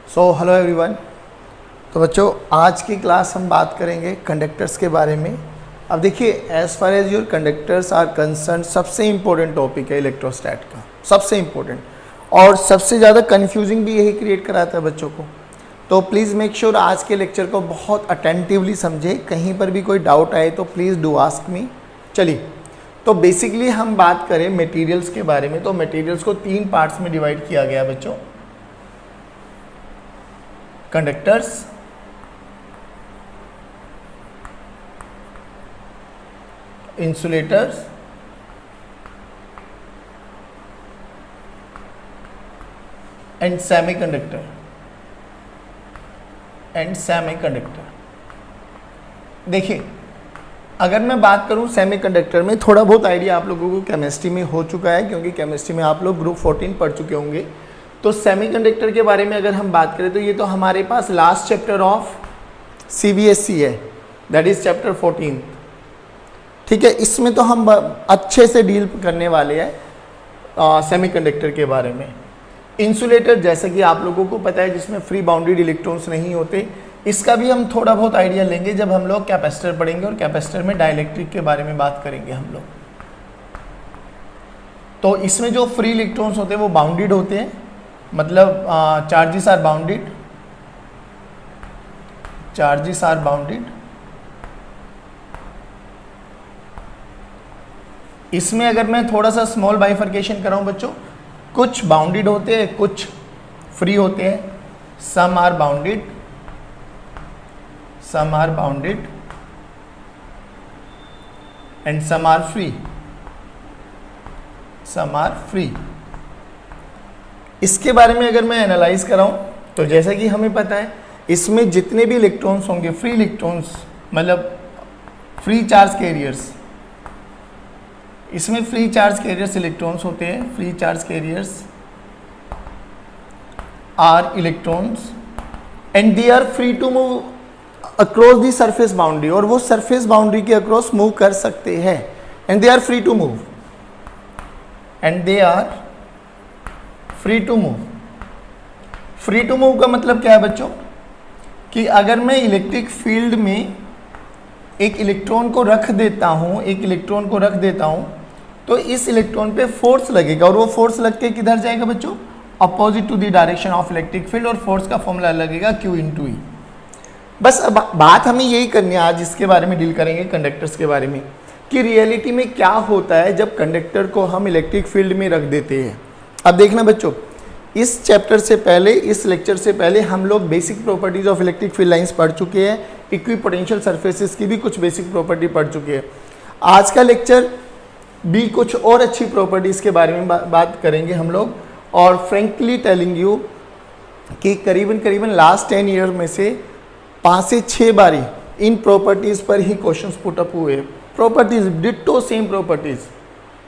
Hello everyone. तो बच्चों आज की क्लास हम बात करेंगे कंडक्टर्स के बारे में। अब देखिए, as far as your conductors are concerned, सबसे इम्पोर्टेंट टॉपिक है इलेक्ट्रोस्टैट का, सबसे इम्पोर्टेंट और सबसे ज़्यादा कंफ्यूजिंग भी यही क्रिएट कराता है बच्चों को। तो प्लीज़ मेक श्योर आज के लेक्चर को बहुत अटेंटिवली समझे, कहीं पर भी कोई डाउट आए तो प्लीज़ डू आस्क मी। चलिए, तो बेसिकली हम बात करें मटेरियल्स के बारे में, तो मटेरियल्स को 3 पार्ट्स में डिवाइड किया गया बच्चों। कंडक्टर्स, इंसुलेटर्स एंड सेमीकंडक्टर देखिए, अगर मैं बात करूं सेमीकंडक्टर में, थोड़ा बहुत आइडिया आप लोगों को केमिस्ट्री में हो चुका है, क्योंकि केमिस्ट्री में आप लोग ग्रुप 14 पढ़ चुके होंगे। तो सेमीकंडक्टर के बारे में अगर हम बात करें तो ये तो हमारे पास लास्ट चैप्टर ऑफ CBSE है, दैट इज चैप्टर 14। ठीक है, इसमें तो हम अच्छे से डील करने वाले हैं सेमीकंडक्टर के बारे में। इंसुलेटर, जैसे कि आप लोगों को पता है, जिसमें फ्री बाउंडेड इलेक्ट्रॉन्स नहीं होते, इसका भी हम थोड़ा बहुत आइडिया लेंगे जब हम लोग कैपेसिटर पढ़ेंगे, और कैपेसिटर में डाइलेक्ट्रिक के बारे में बात करेंगे हम लोग। तो इसमें जो फ्री इलेक्ट्रॉन्स होते हैं वो बाउंडेड होते हैं, मतलब चार्जेस आर बाउंडेड। इसमें अगर मैं थोड़ा सा स्मॉल बाइफर्केशन कराऊं बच्चों, कुछ बाउंडेड होते हैं, कुछ फ्री होते हैं। Some are bounded and some are free. इसके बारे में अगर मैं एनालाइज कराऊं तो जैसा कि हमें पता है, इसमें जितने भी इलेक्ट्रॉन्स होंगे, फ्री इलेक्ट्रॉन्स मतलब फ्री चार्ज कैरियर्स, इसमें फ्री चार्ज कैरियर्स इलेक्ट्रॉन्स होते हैं। Free charge carriers are electrons and they are free to move across the surface boundary, और वो सरफेस बाउंड्री के अक्रॉस मूव कर सकते हैं। And they are free to move free to move का मतलब क्या है बच्चों, कि अगर मैं इलेक्ट्रिक फील्ड में एक इलेक्ट्रॉन को रख देता हूं, तो इस इलेक्ट्रॉन पे फोर्स लगेगा, और वो फोर्स लग के किधर जाएगा बच्चों, opposite to the direction of electric field, और फोर्स का फॉर्मूला लगेगा Q × E। बस अब बात हमें यही करनी है, आज इसके बारे में डील करेंगे कंडक्टर्स के बारे में, कि रियलिटी में क्या होता है जब कंडक्टर को हम इलेक्ट्रिक फील्ड में रख देते हैं। अब देखना बच्चों, इस चैप्टर से पहले, इस लेक्चर से पहले हम लोग basic properties of electric field lines पढ़ चुके हैं, इक्विपोटेंशियल सरफेसेस की भी कुछ बेसिक प्रॉपर्टी पढ़ चुके हैं। आज का लेक्चर भी कुछ और अच्छी प्रॉपर्टीज़ के बारे में बात करेंगे हम लोग। और फ्रेंकली टेलिंग यू कि करीबन लास्ट 10 ईयर में से 5 से 6 बारी इन प्रॉपर्टीज़ पर ही क्वेश्चंस पुट अप हुए। प्रॉपर्टीज़ डिट्टो सेम प्रॉपर्टीज़,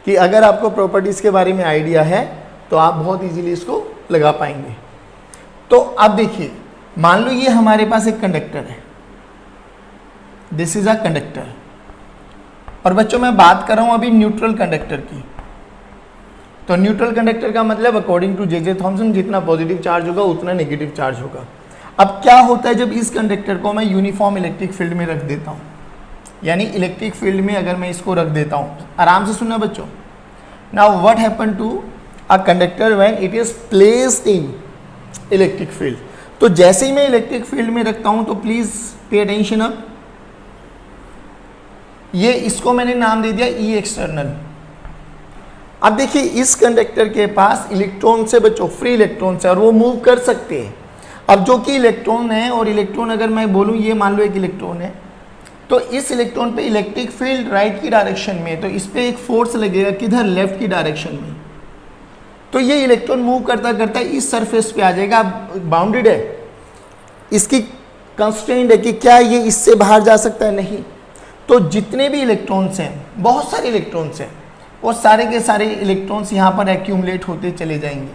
कि अगर आपको प्रॉपर्टीज़ के बारे में आइडिया है तो आप बहुत इजीली इसको लगा पाएंगे। तो अब देखिए, मान लो ये हमारे पास एक कंडक्टर है, दिस इज अ कंडक्टर, और बच्चों मैं बात कर रहा हूं अभी न्यूट्रल कंडक्टर की। तो न्यूट्रल कंडक्टर का मतलब अकॉर्डिंग टू जे थॉमसन, जितना पॉजिटिव चार्ज होगा उतना नेगेटिव चार्ज होगा। अब क्या होता है जब इस कंडक्टर को मैं यूनिफॉर्म इलेक्ट्रिक फील्ड में रख देता हूं, यानी इलेक्ट्रिक फील्ड में अगर मैं इसको रख देता हूं, आराम से सुनना बच्चों। Now what happen to a conductor when it is placed in electric field. तो जैसे ही मैं इलेक्ट्रिक फील्ड में रखता हूं, तो प्लीज पे अटेंशन। अब ये, इसको मैंने नाम दे दिया ई एक्सटर्नल। अब देखिए, इस कंडक्टर के पास इलेक्ट्रॉन से बच्चों फ्री इलेक्ट्रॉन है, और वो मूव कर सकते हैं। अब जो कि इलेक्ट्रॉन है, और इलेक्ट्रॉन अगर मैं बोलूं, ये मान लो एक इलेक्ट्रॉन है, तो इस इलेक्ट्रॉन पे इलेक्ट्रिक फील्ड राइट की डायरेक्शन में, तो इस पे एक फोर्स लगेगा किधर, लेफ्ट की डायरेक्शन में। तो ये इलेक्ट्रॉन मूव करता करता इस सरफेस पे आ जाएगा। बाउंडेड है, इसकी कंस्ट्रेंट है कि क्या ये इससे बाहर जा सकता है, नहीं। तो जितने भी इलेक्ट्रॉन्स हैं, बहुत सारे इलेक्ट्रॉन्स हैं, और सारे के सारे इलेक्ट्रॉन्स यहाँ पर एक्यूमुलेट होते चले जाएंगे।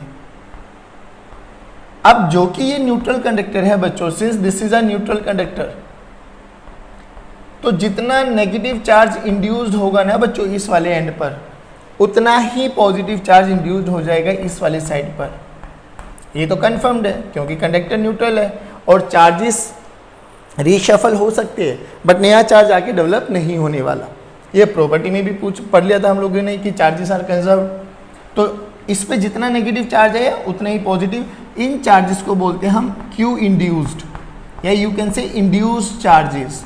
अब जो कि ये न्यूट्रल कंडक्टर है बच्चों, since this is a neutral conductor, तो जितना नेगेटिव चार्ज इंड्यूस्ड होगा ना बच्चों इस वाले एंड पर, उतना ही पॉजिटिव चार्ज इंड्यूस्ड हो जाएगा इस वाले साइड पर। ये तो कंफर्म्ड है क्योंकि कंडक्टर न्यूट्रल है और चार्जेस रीशफल हो सकते हैं बट नया चार्ज आके डेवलप नहीं होने वाला। ये प्रॉपर्टी में भी पढ़ लिया था हम लोगों ने कि चार्जेस आर कंजर्व। तो इस पे जितना नेगेटिव चार्ज है उतना ही पॉजिटिव। इन चार्जेस को बोलते हैं हम क्यू इंड्यूस्ड या you can say induced charges.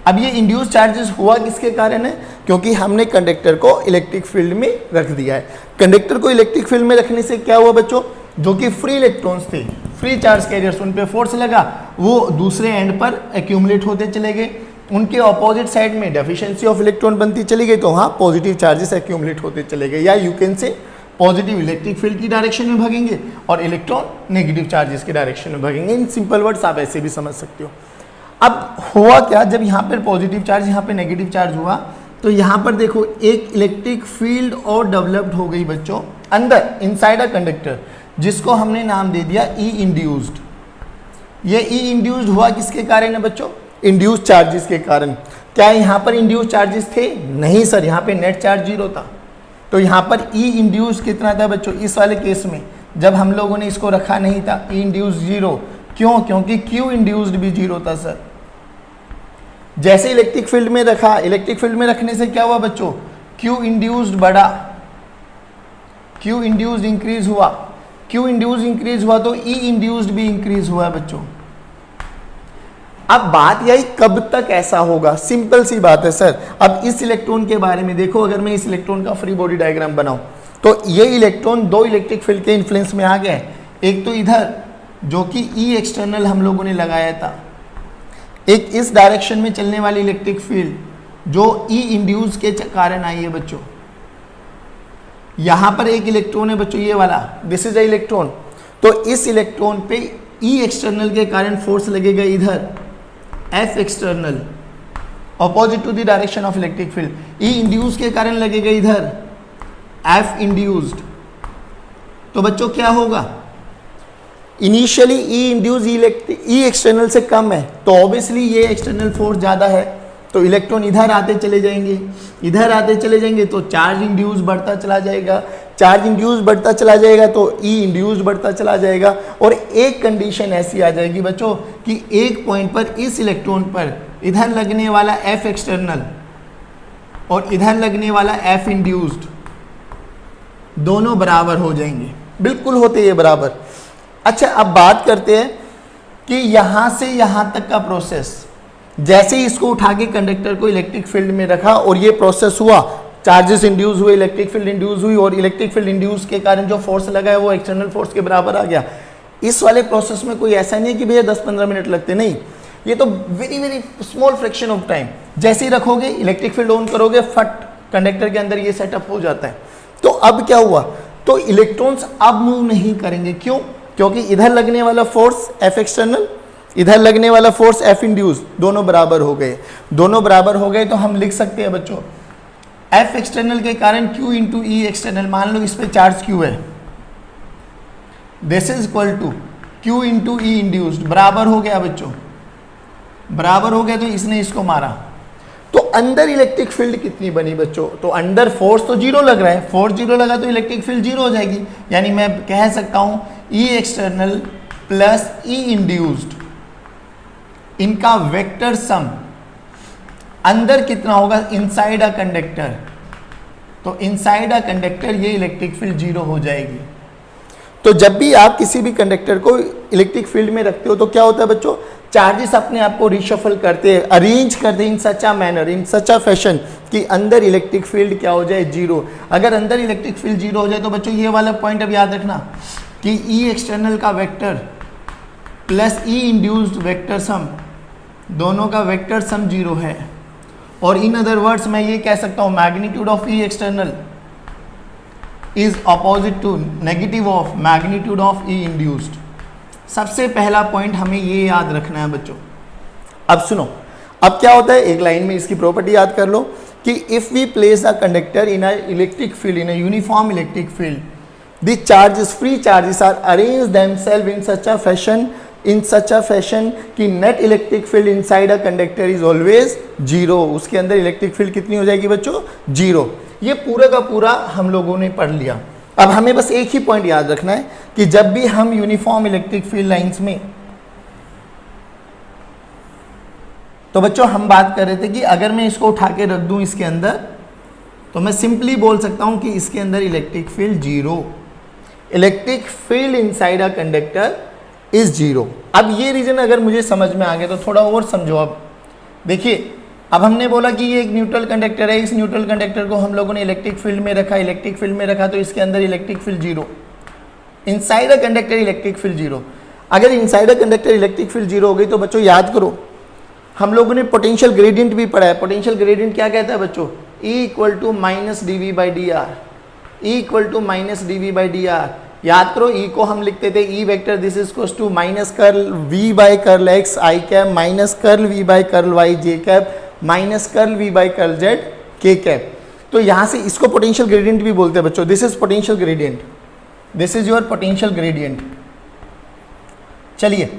अब ये इंड्यूस्ड चार्जेस हुआ किसके कारण है? क्योंकि हमने कंडक्टर को इलेक्ट्रिक फील्ड में रख दिया है। कंडक्टर को इलेक्ट्रिक फील्ड में रखने से क्या हुआ बच्चों, जो कि फ्री इलेक्ट्रॉन्स थे, फ्री चार्ज कैरियर्स, उन पे फोर्स लगा, वो दूसरे एंड पर एक्यूमुलेट होते चले गए। उनके ऑपोजिट साइड में डेफिशिएंसी ऑफ इलेक्ट्रॉन बनती चली गई, तो वहाँ पॉजिटिव चार्जेस एक्यूमुलेट होते चले गए, या you can say positive electric field की डायरेक्शन में भागेंगे और इलेक्ट्रॉन नेगेटिव चार्जेस की डायरेक्शन में भागेंगे। इन सिंपल वर्ड्स आप ऐसे भी समझ सकते हो। अब हुआ क्या, जब यहाँ पर पॉजिटिव चार्ज, यहाँ पे नेगेटिव चार्ज हुआ, तो यहाँ पर देखो एक इलेक्ट्रिक फील्ड और डेवलप्ड हो गई बच्चों अंदर, इनसाइड अ कंडक्टर, जिसको हमने नाम दे दिया ई इंड्यूस्ड। ये ई इंड्यूस्ड हुआ किसके कारण है बच्चों? इंड्यूस्ड चार्जेस के कारण। क्या यहाँ पर इंड्यूस्ड चार्जेस थे? नहीं सर, यहाँ पे नेट चार्ज 0 था। तो यहाँ पर ई इंड्यूस्ड कितना था बच्चों? इस वाले केस में जब हम लोगों ने इसको रखा नहीं था, ई इंड्यूस्ड 0। क्यों? क्योंकि क्यू इंड्यूस्ड भी 0 था सर। जैसे इलेक्ट्रिक फील्ड में रखा, इलेक्ट्रिक फील्ड में रखने से क्या हुआ बच्चों? क्यू इंड्यूस्ड बढ़ा, क्यू इंड्यूस्ड इंक्रीज हुआ, क्यू इंड्यूस्ड इंक्रीज हुआ तो ई इंड्यूस्ड भी इंक्रीज हुआ बच्चों। अब बात यही कब तक ऐसा होगा? सिंपल सी बात है सर। अब इस इलेक्ट्रॉन के बारे में देखो, अगर मैं इस इलेक्ट्रॉन का फ्री बॉडी डायग्राम बनाऊं तो ये इलेक्ट्रॉन दो इलेक्ट्रिक फील्ड के इन्फ्लुएंस में आ गए। एक तो इधर जो कि ई एक्सटर्नल हम लोगों ने लगाया था, एक इस डायरेक्शन में चलने वाली इलेक्ट्रिक फील्ड जो ई इंड्यूस के कारण आई है बच्चों। यहां पर एक इलेक्ट्रॉन है बच्चों, ये वाला, दिस इज अ इलेक्ट्रॉन। तो इस इलेक्ट्रॉन पे ई एक्सटर्नल के कारण फोर्स लगेगा इधर, F external, opposite to the direction of electric field. E induce के कारण लगेगा इधर, एफ इंड्यूस्ड। तो बच्चों क्या होगा? इनिशियली ई इंड्यूस ई एक्सटर्नल से कम है, तो ऑब्वियसली ये एक्सटर्नल फोर्स ज़्यादा है, तो इलेक्ट्रॉन इधर आते चले जाएंगे, इधर आते चले जाएंगे, तो चार्ज इंड्यूस बढ़ता चला जाएगा, चार्ज इंड्यूस बढ़ता चला जाएगा तो ई इंड्यूस बढ़ता चला जाएगा। और एक कंडीशन ऐसी आ जाएगी बच्चों कि एक पॉइंट पर इस इलेक्ट्रॉन पर इधर लगने वाला एफ एक्सटर्नल और इधर लगने वाला एफ इंड्यूस्ड दोनों बराबर हो जाएंगे, बिल्कुल होते हैं बराबर। अच्छा, अब बात करते हैं कि यहां से यहां तक का प्रोसेस, जैसे ही इसको उठा के कंडक्टर को इलेक्ट्रिक फील्ड में रखा और ये प्रोसेस हुआ, चार्जेस इंड्यूस हुए, इलेक्ट्रिक फील्ड इंड्यूस हुई और इलेक्ट्रिक फील्ड इंड्यूस के कारण जो फोर्स लगा है वो एक्सटर्नल फोर्स के बराबर आ गया। इस वाले प्रोसेस में कोई ऐसा नहीं है कि भैया 10-15 मिनट लगते, नहीं, ये तो very very small fraction of time. जैसे ही रखोगे, इलेक्ट्रिक फील्ड ऑन करोगे, फट कंडक्टर के अंदर ये सेटअप हो जाता है। तो अब क्या हुआ? तो इलेक्ट्रॉन्स अब मूव नहीं करेंगे। क्यों? क्योंकि इधर लगने वाला फोर्स एफ एक्सटर्नल, इधर लगने वाला फोर्स एफ इंड्यूस, दोनों बराबर हो गए। दोनों बराबर हो गए तो हम लिख सकते हैं बच्चों, एफ एक्सटर्नल के कारण क्यू इंटू ई एक्सटर्नल, मान लो इस पे चार्ज क्यू है, this is equal to Q into E induced, बराबर हो गया बच्चों, बराबर हो गया। तो इसने इसको मारा तो अंदर इलेक्ट्रिक फील्ड कितनी बनी बच्चों? तो अंदर फोर्स तो 0 लग रहा है, फोर्स 0 लगा तो इलेक्ट्रिक फील्ड 0 हो जाएगी। यानी मैं कह सकता हूं ई एक्सटर्नल प्लस ई इंड्यूस्ड, इनका वेक्टर सम अंदर कितना होगा? इनसाइड अ कंडक्टर, तो इनसाइड अ कंडक्टर ये इलेक्ट्रिक फील्ड 0 हो जाएगी। तो जब भी आप किसी भी कंडक्टर को इलेक्ट्रिक फील्ड में रखते हो तो क्या होता है बच्चों? चार्जेस अपने आप को रिशफल करते हैं, अरेंज करते हैं इन such a manner, in such a fashion कि अंदर इलेक्ट्रिक फील्ड क्या हो जाए? 0। अगर अंदर इलेक्ट्रिक फील्ड 0 हो जाए तो बच्चों ये वाला पॉइंट अब याद रखना कि ई एक्सटर्नल का वेक्टर प्लस ई इंड्यूस्ड वेक्टर सम, दोनों का वेक्टर सम 0 है। और इन अदर वर्ड्स मैं ये कह सकता हूँ magnitude of E external is opposite to negative of magnitude of E induced. सबसे पहला पॉइंट हमें ये याद रखना है बच्चों। अब सुनो, अब क्या होता है, एक लाइन में इसकी प्रॉपर्टी याद कर लो कि if we place a conductor in a electric field, in a uniform electric field, the charges, free charges are arrange themselves in such a fashion कि net electric field inside a conductor is always 0। उसके अंदर electric field कितनी हो जाएगी बच्चों? 0। ये पूरा का पूरा हम लोगों ने पढ़ लिया। अब हमें बस एक ही पॉइंट याद रखना है कि जब भी हम यूनिफॉर्म इलेक्ट्रिक फील्ड लाइंस में, तो बच्चों हम बात कर रहे थे कि अगर मैं इसको उठा के रख दूं इसके अंदर, तो मैं सिंपली बोल सकता हूं कि इसके अंदर electric field zero, electric field inside a conductor is zero. अब ये रीजन अगर मुझे समझ में आ गया तो थोड़ा और समझो। अब देखिए, अब हमने बोला कि ये एक न्यूट्रल कंडक्टर है, इस न्यूट्रल कंडक्टर को हम लोगों ने इलेक्ट्रिक फील्ड में रखा, इलेक्ट्रिक फील्ड में रखा तो इसके अंदर electric field zero, inside a conductor electric field zero. अगर inside a conductor electric field zero हो गई तो बच्चों याद करो, हम लोगों ने पोटेंशियल ग्रेडियंट भी पढ़ा है। पोटेंशियल ग्रेडियंट क्या कहता है बच्चों? E equal to minus D V by D R, E equal to minus D V by D R. याद करो, E को हम लिखते थे E vector this is equal to minus curl V by curl X I cap minus curl V by curl Y J cap minus curl V by curl Z K cap. तो यहाँ से इसको potential gradient भी बोलते हैं बच्चों। This is potential gradient, this is your potential gradient. चलिए,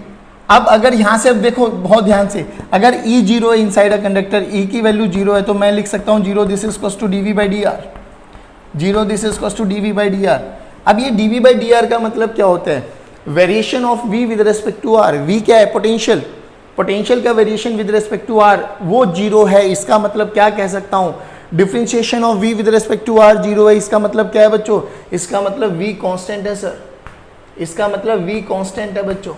अब अगर यहाँ से अब देखो बहुत ध्यान से, अगर E जीरो है इनसाइड अ कंडक्टर, E की वैल्यू जीरो है तो मैं लिख सकता हूँ zero this is equal to D V by D R, zero this is equal to D V by D R. अब ये D V by D R का मतलब क्या होता है? Variation of V with respect to R। V क्या है? Potential, potential का variation with respect to R वो जीरो है। इसका मतलब क्या कह सकता हूँ? Differentiation of V with respect to R zero है। इसका मतलब क्या है बच्चों? इसका मतलब V कांस्टेंट है सर, इसका मतलब V कांस्टेंट है बच्चों,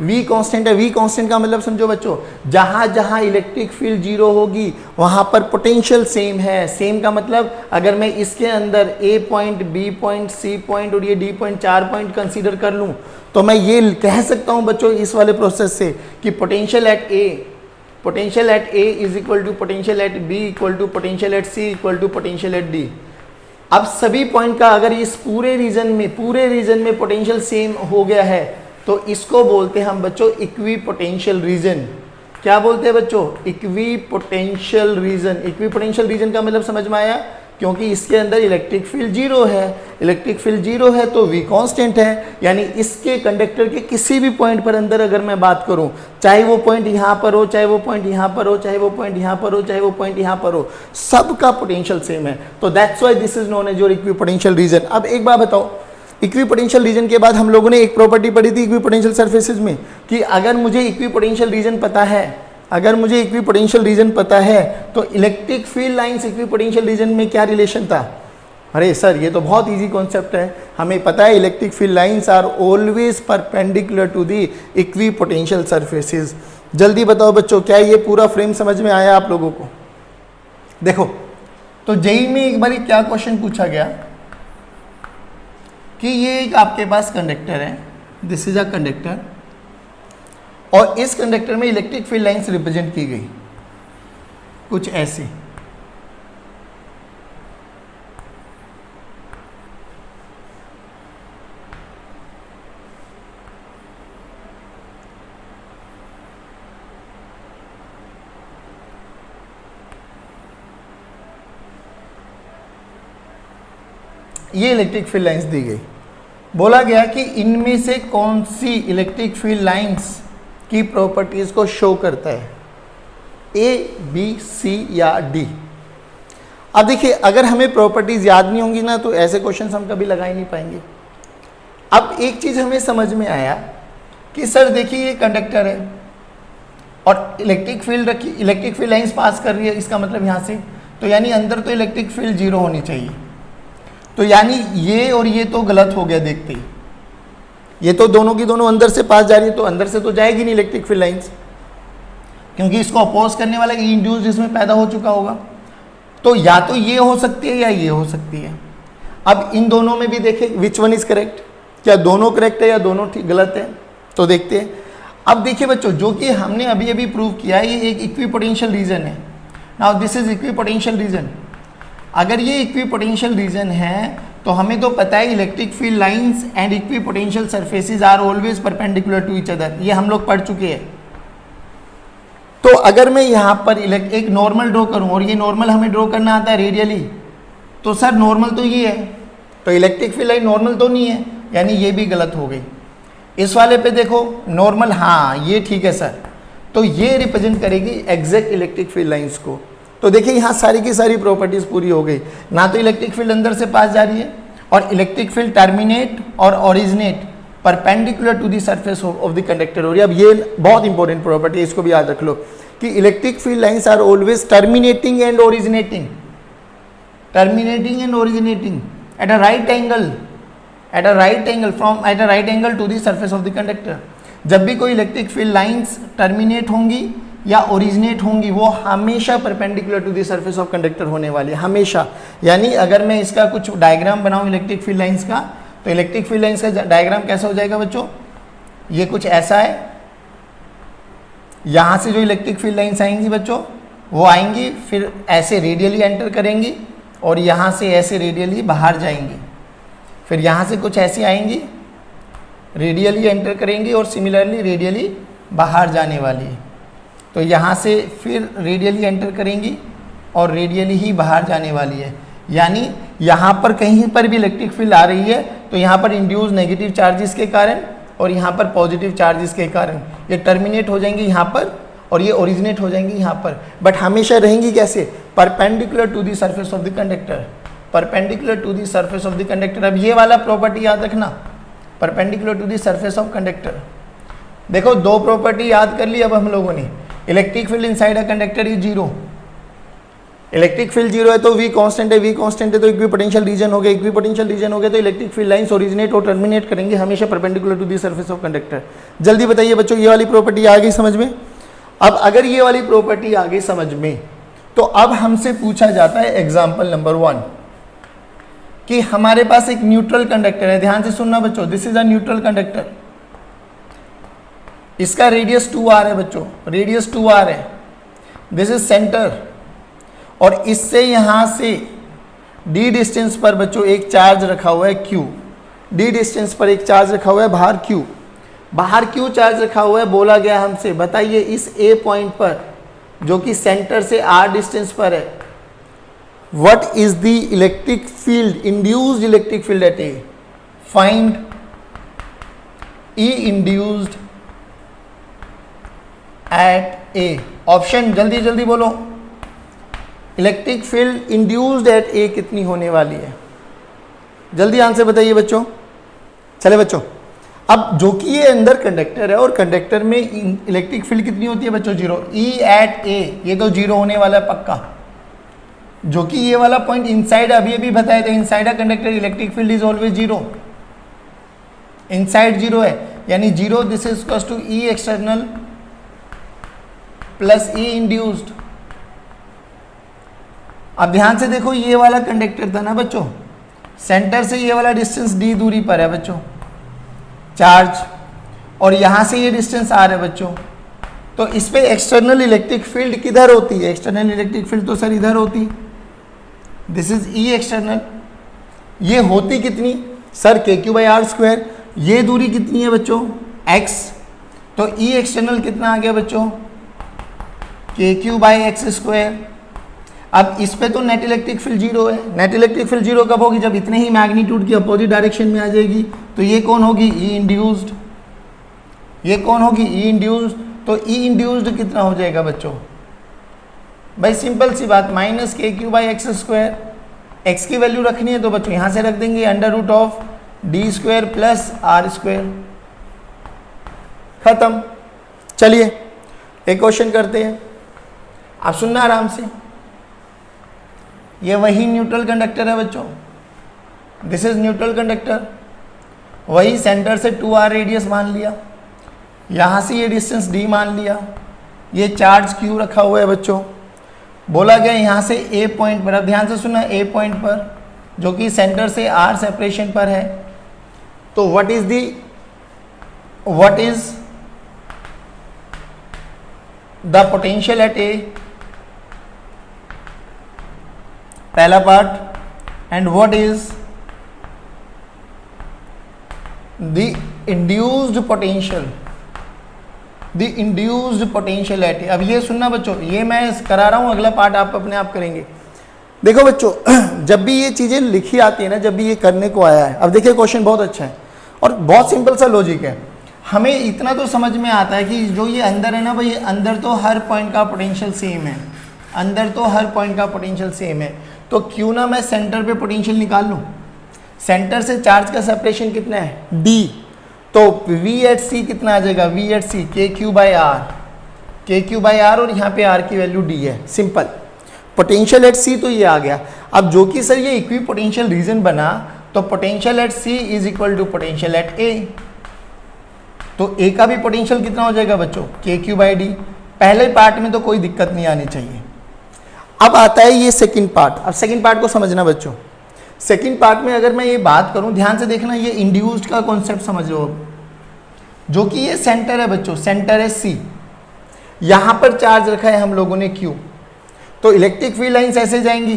V कांस्टेंट है। V कांस्टेंट का मतलब समझो बच्चों, जहां जहां इलेक्ट्रिक फील्ड जीरो होगी वहां पर पोटेंशियल सेम है। सेम का मतलब अगर मैं इसके अंदर A point, B point, C point और ये D पॉइंट, 4 पॉइंट कंसीडर कर लूं तो मैं ये कह सकता हूं बच्चों इस वाले प्रोसेस से कि potential at A is equal to potential at B equal to potential at C equal to potential at D। अब सभी पॉइंट का अगर इस पूरे रीजन में पोटेंशियल सेम हो गया है तो इसको बोलते हैं हम बच्चों इक्वी पोटेंशियल रीजन। क्या बोलते हैं बच्चों? Equi potential region. Equi potential region का मतलब समझ में आया? क्योंकि इसके अंदर इलेक्ट्रिक फील्ड जीरो है, इलेक्ट्रिक फील्ड जीरो है तो V कांस्टेंट है, यानी इसके कंडक्टर के किसी भी पॉइंट पर अंदर अगर मैं बात करूं, चाहे वो पॉइंट यहाँ पर हो, चाहे वो पॉइंट यहाँ पर हो, चाहे वो पॉइंट यहाँ पर हो, चाहे वो पॉइंट यहाँ पर हो, सबका पोटेंशियल सेम है। तो that's why this is known as your equipotential region. अब एक बात बताओ, इक्वी पोटेंशियल रीजन के बाद हम लोगों ने एक प्रॉपर्टी पढ़ी थी इक्वी पोटेंशियल सरफेसेज में कि अगर मुझे इक्वी पोटेंशियल रीजन पता है, अगर मुझे इक्वी पोटेंशियल रीजन पता है तो electric field lines equi potential region में क्या रिलेशन था? अरे सर ये तो बहुत इजी कॉन्सेप्ट है, हमें पता है electric field lines are always perpendicular to the equipotential surfaces. जल्दी बताओ बच्चों, क्या ये पूरा फ्रेम समझ में आया आप लोगों को? देखो, तो जेईई में एक बार क्या क्वेश्चन पूछा गया कि ये एक आपके पास कंडक्टर है, दिस इज अ कंडक्टर, और इस कंडक्टर में इलेक्ट्रिक फील्ड लाइंस रिप्रेजेंट की गई कुछ ऐसी। ये इलेक्ट्रिक फील्ड लाइंस दी गई, बोला गया कि इनमें से कौन सी इलेक्ट्रिक फील्ड लाइंस की प्रॉपर्टीज को शो करता है, A, B, C या D। अब देखिए, अगर हमें प्रॉपर्टीज याद नहीं होंगी ना तो ऐसे क्वेश्चन हम कभी लगा ही नहीं पाएंगे। अब एक चीज हमें समझ में आया कि सर देखिए ये कंडक्टर है और इलेक्ट्रिक फील्ड लाइंस पास कर रही है, इसका मतलब यहाँ से, तो यानी अंदर तो इलेक्ट्रिक फील्ड जीरो होनी चाहिए। तो यानी ये और ये तो गलत हो गया देखते ही, ये तो दोनों की दोनों अंदर से पास जा रही है, तो अंदर से तो जाएगी नहीं इलेक्ट्रिक फील्ड लाइंस, क्योंकि इसको अपोज करने वाला ई इंड्यूस्ड इसमें पैदा हो चुका होगा। तो या तो ये हो सकती है या ये हो सकती है। अब इन दोनों में भी देखें विच वन इज करेक्ट, क्या दोनों करेक्ट है या दोनों ठीक गलत है, तो देखते हैं। अब देखिए बच्चों, जो कि हमने अभी अभी प्रूव किया है, ये एक इक्वी पोटेंशियल रीजन है। Now this is equi potential region. अगर ये इक्वी पोटेंशियल रीजन है तो हमें तो पता है electric field lines and equipotential surfaces are always perpendicular to each other, ये हम लोग पढ़ चुके हैं। तो अगर मैं यहाँ पर एक नॉर्मल ड्रॉ करूँ, और ये नॉर्मल हमें ड्रॉ करना आता है रेडियली, तो सर नॉर्मल तो ये है, तो इलेक्ट्रिक फील्ड लाइन नॉर्मल तो नहीं है, यानी ये भी गलत हो गई। इस वाले पे देखो नॉर्मल, हाँ ये ठीक है सर, तो ये रिप्रेजेंट करेगी एग्जैक्ट इलेक्ट्रिक फील्ड लाइंस को। तो देखिए यहाँ सारी की सारी प्रॉपर्टीज पूरी हो गई, ना तो इलेक्ट्रिक फील्ड अंदर से पास जा रही है और इलेक्ट्रिक फील्ड टर्मिनेट और originate perpendicular to the surface of the conductor हो रही है। अब ये बहुत इंपॉर्टेंट प्रॉपर्टी है, इसको भी याद रख लो कि electric field lines are always terminating and originating, terminating and originating at a right angle, at a right angle from at a right angle to the surface of the conductor. जब भी कोई इलेक्ट्रिक फील्ड लाइंस टर्मिनेट होंगी या originate होंगी वो हमेशा perpendicular to the surface of conductor होने वाली है, हमेशा। यानी अगर मैं इसका कुछ डायग्राम बनाऊं इलेक्ट्रिक फील्ड लाइंस का, तो इलेक्ट्रिक फील्ड लाइंस का डायग्राम कैसा हो जाएगा बच्चों, ये कुछ ऐसा है। यहाँ से जो इलेक्ट्रिक फील्ड लाइंस आएंगी बच्चों वो आएंगी, फिर ऐसे रेडियली एंटर करेंगी और यहाँ से ऐसे रेडियली बाहर जाएंगी, फिर यहाँ से कुछ ऐसी आएंगी, रेडियली एंटर करेंगी और सिमिलरली रेडियली बाहर जाने वाली है। तो यहाँ से फिर रेडियली एंटर करेंगी और रेडियली ही बाहर जाने वाली है। यानी यहाँ पर कहीं पर भी इलेक्ट्रिक फील्ड आ रही है तो यहाँ पर इंड्यूस नेगेटिव चार्जेस के कारण और यहाँ पर पॉजिटिव चार्जेस के कारण ये टर्मिनेट हो जाएंगी यहाँ पर और ये ओरिजिनेट हो जाएंगी यहाँ पर, बट हमेशा रहेंगी कैसे, perpendicular to the surface of the conductor, perpendicular to the surface of the conductor. अब ये वाला प्रॉपर्टी याद रखना, perpendicular to the surface of conductor. देखो दो प्रॉपर्टी याद कर ली अब हम लोगों ने, electric field inside a conductor is zero, electric field zero है तो वी कांस्टेंट है, वी कांस्टेंट है तो इक्विपोटेंशियल रीजन हो गया, इक्विपोटेंशियल रीजन हो गया तो इलेक्ट्रिक फील्ड लाइंस ओरिजिनेट और टर्मिनेट करेंगे हमेशा perpendicular to the surface of conductor. जल्दी बताइए बच्चों ये वाली प्रॉपर्टी आ गई समझ में। अब अगर ये वाली प्रॉपर्टी आ गई समझ में तो अब हमसे पूछा जाता है एग्जाम्पल नंबर 1 कि हमारे पास एक न्यूट्रल कंडक्टर है, ध्यान से सुनना बच्चों, this is a neutral conductor, इसका रेडियस 2r है बच्चों, रेडियस 2r है, दिस इज सेंटर और इससे यहां से d डिस्टेंस पर बच्चों एक चार्ज रखा हुआ है q, d डिस्टेंस पर एक चार्ज रखा हुआ है बाहर q, बाहर q चार्ज रखा हुआ है। बोला गया हमसे बताइए इस a पॉइंट पर जो कि सेंटर से r डिस्टेंस पर है, what is the electric field, induced electric field at a, find E induced at a। Option जल्दी जल्दी बोलो, electric field induced at a कितनी होने वाली है, जल्दी आंसर बताइए बच्चों। चले बच्चों, अब जो कि ये अंदर कंडक्टर है और कंडक्टर में इलेक्ट्रिक फील्ड कितनी होती है बच्चों, जीरो, E एट a ये तो जीरो होने वाला है पक्का, जो कि ये वाला पॉइंट इनसाइड अभी बताया था, inside a conductor electric field is always zero, inside zero है यानी zero, this is equals to E external plus E induced. अब ध्यान से देखो ये वाला कंडक्टर था ना बच्चों, सेंटर से ये वाला डिस्टेंस d दूरी पर है बच्चों चार्ज, और यहाँ से ये डिस्टेंस r है बच्चों, तो इस पे एक्सटर्नल इलेक्ट्रिक फील्ड किधर होती है, एक्सटर्नल इलेक्ट्रिक फील्ड तो सर इधर होती, दिस इज E एक्सटर्नल, ये होती कितनी सर KQ/r², ये दूरी कितनी है बच्चों x, तो E एक्सटर्नल कितना आ गया बच्चों KQ/x²। अब इस पे तो नेट इलेक्ट्रिक फील्ड जीरो है, नेट इलेक्ट्रिक फील्ड जीरो कब होगी, जब इतने ही मैग्नीट्यूड की अपोजिट डायरेक्शन में आ जाएगी, तो ये कौन होगी E इंड्यूस्ड, ये कौन होगी E इंड्यूस्ड, तो E इंड्यूस्ड कितना हो जाएगा बच्चों, भाई सिंपल सी बात माइनस KQ/x², x की वैल्यू रखनी है तो बच्चों यहाँ से रख देंगे √d² प्लस r², खत्म। चलिए एक क्वेश्चन करते हैं, आप सुनना आराम से, ये वही न्यूट्रल कंडक्टर है बच्चों, दिस इज न्यूट्रल कंडक्टर, वही सेंटर से 2r रेडियस मान लिया, यहाँ से ये डिस्टेंस d मान लिया, ये चार्ज q रखा हुआ है बच्चों, बोला गया यहाँ से a पॉइंट पर, अब ध्यान से सुना, a पॉइंट पर जो कि सेंटर से r सेपरेशन पर है, तो what is the potential at a, पहला part, and what is the induced potential, the induced potential at A. अब ये सुनना बच्चों, ये मैं करा रहा हूँ, अगला पार्ट आप अपने आप करेंगे। देखो बच्चों जब भी ये चीज़ें लिखी आती है ना, जब भी ये करने को आया है, अब देखिए क्वेश्चन बहुत अच्छा है और बहुत सिंपल सा लॉजिक है, हमें इतना तो समझ में आता है कि जो ये अंदर है ना भाई, अंदर तो हर पॉइंट का पोटेंशियल सेम है, अंदर तो हर पॉइंट का पोटेंशियल सेम है, तो क्यों ना मैं सेंटर पे पोटेंशियल निकाल लूँ, सेंटर से चार्ज का सेपरेशन कितना है d, तो v एट सी कितना आ जाएगा, v एट सी के क्यू बाई आर, और यहाँ पे r की वैल्यू d है। सिंपल। पोटेंशियल एट सी तो ये आ गया। अब जो कि सर ये इक्वी पोटेंशियल रीजन बना, तो potential at C is equal to potential at A, तो ए का भी पोटेंशियल कितना हो जाएगा बच्चों, के क्यू बाई डी। पहले पार्ट में तो कोई दिक्कत नहीं आनी चाहिए। अब आता है ये सेकंड पार्ट। अब सेकंड पार्ट को समझना बच्चों। सेकंड पार्ट में अगर मैं ये बात करूं, ध्यान से देखना, ये इंड्यूस्ड का कॉन्सेप्ट समझ लो, जो कि ये सेंटर है बच्चों, सेंटर है सी, यहां पर चार्ज रखा है हम लोगों ने क्यू, तो इलेक्ट्रिक फील्ड लाइंस ऐसे जाएंगी,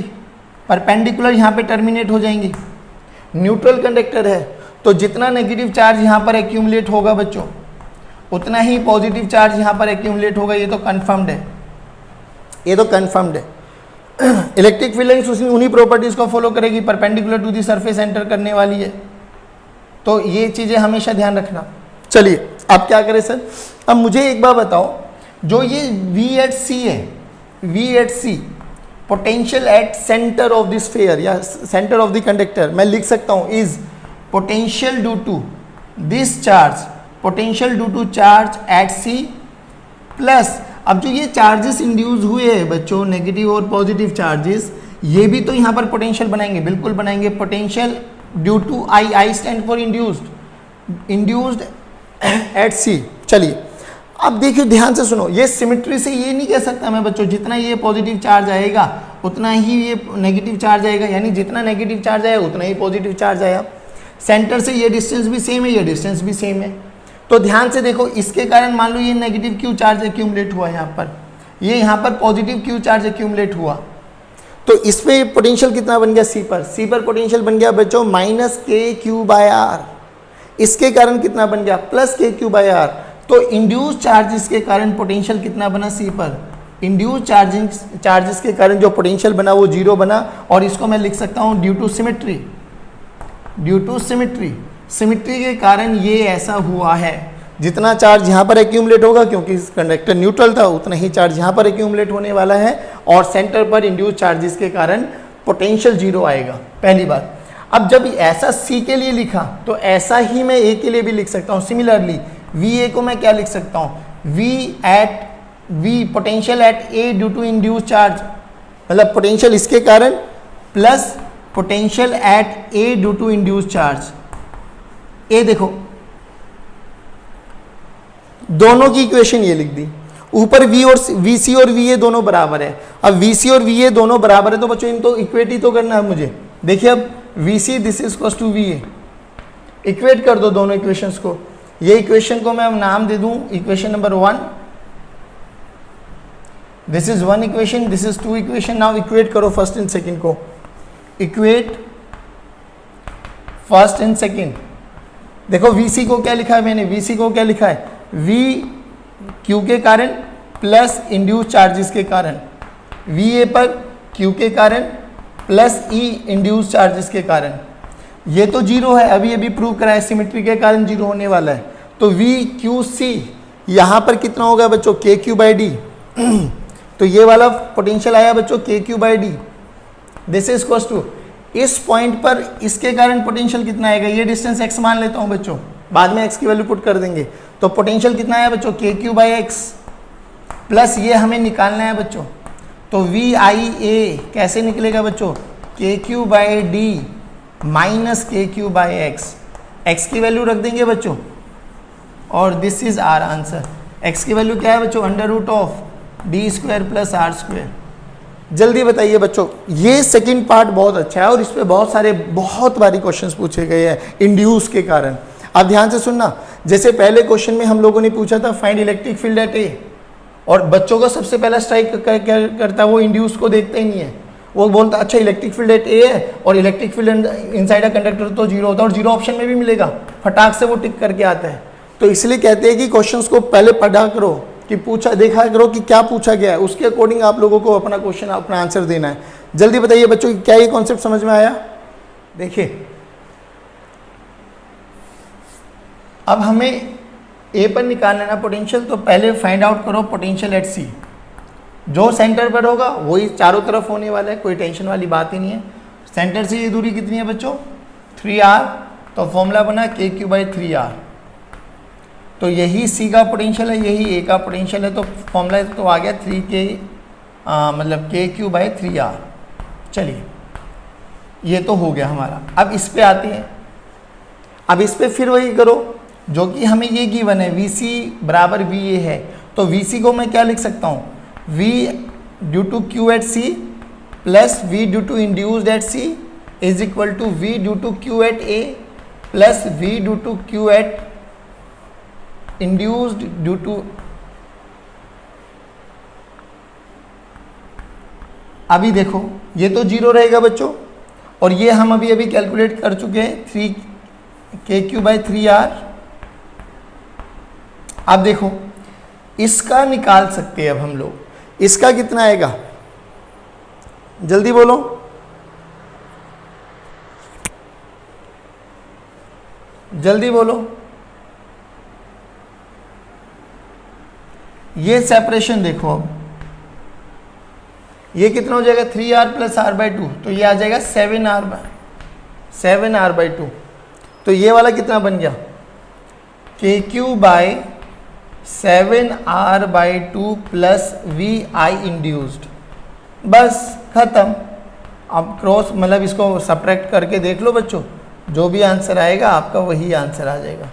परपेंडिकुलर यहाँ पे टर्मिनेट हो जाएंगी। न्यूट्रल कंडक्टर है, तो जितना नेगेटिव चार्ज यहाँ पर एक्यूमुलेट होगा बच्चों, उतना ही पॉजिटिव चार्ज यहाँ पर एक्यूमुलेट होगा। ये तो कंफर्म्ड है, ये तो कंफर्म्ड है। इलेक्ट्रिक फील्ड लाइंस उन्हीं प्रॉपर्टीज को फॉलो करेगी, perpendicular to the surface enter करने वाली है, तो ये चीज़ें हमेशा ध्यान रखना। चलिए अब क्या करें सर, अब मुझे एक बार बताओ, जो ये V एट सी है, V at C potential at centre of this sphere या सेंटर ऑफ द कंडक्टर, मैं लिख सकता हूँ is potential due to this charge, potential due to charge at C plus, अब जो ये चार्जेस इंड्यूस हुए हैं बच्चों, नेगेटिव और पॉजिटिव चार्जेस, ये भी तो यहाँ पर पोटेंशियल बनाएंगे, बिल्कुल बनाएंगे। Potential due to I stand for induced at C. चलिए अब देखिए ध्यान से सुनो, ये सिमेट्री से ये नहीं कह सकता मैं बच्चों, जितना ये पॉजिटिव चार्ज आएगा उतना ही ये नेगेटिव चार्ज आएगा, यानी जितना नेगेटिव चार्ज आएगा उतना ही पॉजिटिव चार्ज आएगा। सेंटर से ये डिस्टेंस भी सेम है, ये डिस्टेंस भी सेम है, तो ध्यान से देखो, इसके कारण मान लो ये नेगेटिव क्यू चार्ज एक्यूमुलेट हुआ यहाँ पर, ये यहाँ पर पॉजिटिव क्यू चार्ज एक्यूमुलेट हुआ, तो इस पे पोटेंशियल कितना बन गया, सी पर पोटेंशियल बन गया बच्चों minus K Q by are. इसके कारण कितना बन गया, प्लस के क्यू बाय आर। तो इंड्यूस चार्जेस के कारण पोटेंशियल कितना बना, सी पर। इंड्यूस चार्जेस के कारण जो पोटेंशियल बना वो जीरो बना, और इसको मैं लिख सकता हूँ due to symmetry, due to symmetry. Symmetry के कारण ये ऐसा हुआ है, जितना चार्ज यहाँ पर एक्यूमुलेट होगा, क्योंकि कंडक्टर न्यूट्रल था, उतना ही चार्ज यहाँ पर एक्यूमुलेट होने वाला है, और सेंटर पर इंड्यूस चार्जेस के कारण पोटेंशियल जीरो आएगा, पहली बात। अब जब ऐसा सी के लिए लिखा, तो ऐसा ही मैं ए के लिए भी लिख सकता हूँ। सिमिलरली वी ए को मैं क्या लिख सकता हूँ, V potential at A due to induce charge, मतलब पोटेंशियल इसके कारण plus potential at A due to induce charge. ए देखो, दोनों की इक्वेशन ये लिख दी, ऊपर वी और वी सी और वी ए दोनों बराबर है। अब वी सी और वी ए दोनों बराबर है, तो बच्चों इन तो इक्वेट ही तो करना है मुझे। देखिए अब V C this is equals to V A, equate कर दो दोनों इक्वेशंस को। ये इक्वेशन को मैं नाम दे दूं equation number 1, this is 1 equation, this is 2 equation. Now equate करो फर्स्ट एंड सेकंड को, इक्वेट फर्स्ट एंड सेकंड। देखो वीसी को क्या लिखा है मैंने, वीसी को क्या लिखा है, वी क्यू के कारण प्लस इंड्यूस चार्जेस के कारण, वी ए पर क्यू के कारण प्लस ई इंड्यूस चार्जेस के कारण। ये तो जीरो है, अभी अभी प्रूव करा है, सिमेट्री के कारण जीरो होने वाला है। तो वी क्यू सी यहाँ पर कितना होगा बच्चों, के क्यू बाई डी। तो ये वाला पोटेंशियल आया बच्चों के Q by D, this is equals to, इस पॉइंट पर इसके कारण पोटेंशियल कितना आएगा, ये डिस्टेंस x मान लेता हूँ बच्चों, बाद में x की वैल्यू पुट कर देंगे। तो पोटेंशियल कितना आया बच्चों, के क्यू बाई एक्स, प्लस ये हमें निकालना है बच्चों, तो वी आई ए कैसे निकलेगा बच्चों, के Q by D minus K Q by X. X की वैल्यू रख देंगे बच्चों, और this is our answer. X की वैल्यू क्या है बच्चों, under root of D square plus R square. जल्दी बताइए बच्चों, ये सेकंड पार्ट बहुत अच्छा है, और इस पे बहुत सारे बहुत बारी क्वेश्चंस पूछे गए हैं इंड्यूस के कारण। अब ध्यान से सुनना, जैसे पहले क्वेश्चन में हम लोगों ने पूछा था फाइंड इलेक्ट्रिक फील्ड एट ए, और बच्चों को सबसे पहला स्ट्राइक क्या करता है, वो इंड्यूस को देखते ही नहीं है, वो बोलता अच्छा इलेक्ट्रिक फील्ड एट ए है, और electric field inside a conductor तो जीरो होता है, और जीरो ऑप्शन में भी मिलेगा, फटाक से वो टिक करके आता है। तो इसलिए कहते हैं कि क्वेश्चंस को पहले पढ़ा करो, कि पूछा देखा करो कि क्या पूछा गया है, उसके अकॉर्डिंग आप लोगों को अपना क्वेश्चन अपना आंसर देना है। जल्दी बताइए बच्चों, क्या ये कॉन्सेप्ट समझ में आया। देखिए अब हमें ए पर निकालना है ना पोटेंशियल, तो पहले फाइंड आउट करो पोटेंशियल एट सी। जो सेंटर पर होगा वही चारों तरफ होने वाला है, कोई टेंशन वाली बात ही नहीं है। सेंटर से ये दूरी कितनी है बच्चों, 3r, तो फॉर्मूला बना KQ/3r। तो यही C का पोटेंशियल है, यही A का पोटेंशियल है, तो फॉर्मूला तो आ गया 3K मतलब KQ/3r। चलिए ये तो हो गया हमारा। अब इस पे आते हैं। अब इस पे फिर वही करो जो कि हमें ये गिवन है, VC बराबर VA है, तो VC को मैं क्या लिख सकता हूँ, V due to Q at C plus V due to induced at C is equal to V due to Q at A plus V due to Q at induced due to. अभी देखो ये तो 0 रहेगा बच्चों, और ये हम अभी अभी कैलकुलेट कर चुके हैं 3KQ/3r। अब देखो इसका निकाल सकते हैं अब हम लोग, इसका कितना आएगा, जल्दी बोलो, जल्दी बोलो। ये सेपरेशन देखो, अब ये कितना हो जाएगा 3r प्लस r/2, तो ये आ जाएगा 7r/2। तो ये वाला कितना बन गया, KQ/7r/2 प्लस VI इंड्यूस्ड। बस खत्म। अब क्रॉस मतलब इसको सब्ट्रैक्ट करके देख लो बच्चों, जो भी आंसर आएगा आपका वही आंसर आ जाएगा।